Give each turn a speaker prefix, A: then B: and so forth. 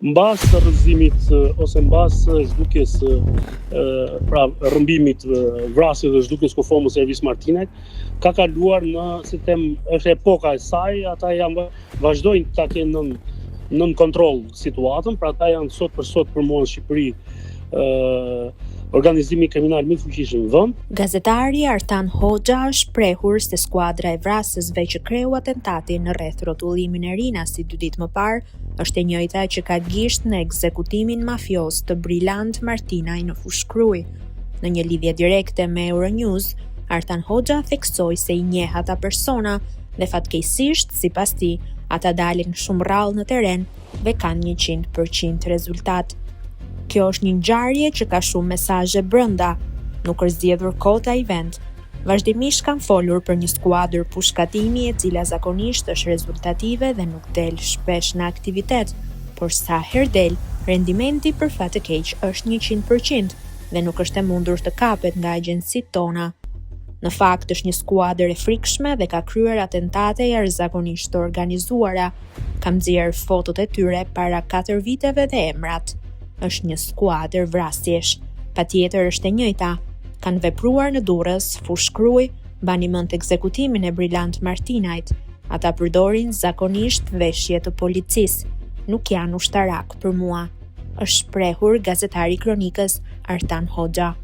A: Mbas rrëzimit ose mbas zhdukjes pra rrëmbimit, vrasjes dhe zhdukjes kufomës së Ervis Martinajt, ka kaluar në, si them, është epoka e saj, ata vazhdojnë ta kenë nën kontroll situatën, pra ata janë sot për sot përmuan në Shqipëri organizimi kriminal më i fuqishëm në vend.
B: Gazetari Artan Hoxha është shprehur se skuadra e vrasësve që kreu atentatin rreth rrotullimin e Rinasi 2 ditë më parë është e njëjta që ka gisht në ekzekutimin mafios të Brylant Martinaj në Fushkruj. Në një lidhje direkte me Euronews, Artan Hoxha theksoi se i njeh ata persona dhe fatkeqësisht, sipas tij, ata dalin shumë rrallë në teren dhe kanë 100% rezultat. Kjo është një ngjarje që ka shumë mesazhe brenda, nuk është zgjedhur kota i vend. Vazhdimisht kanë folur për një skuadër pushkatimi e cila zakonisht është rezultative dhe nuk del shpesh në aktivitet, por sa herë del, rendimenti për fat të keq është 100% dhe nuk është e mundur të kapet nga agjencitë tona. Në fakt është një skuadër e frikshme dhe ka kryer atentate jashtëzakonisht të organizuara. Kam nxjerr fotot e tyre para 4 viteve dhe emrat. Është një skuadër vrasjesh. Patjetër është e njëjta. Kanë vepruar në Durrës, Fushkruj, bani mend ekzekutimin e Brylant Martinajt. Ata përdorin zakonisht veshje të policisë. Nuk janë ushtarak për mua, është shprehur gazetari kronikës Artan Hoxha.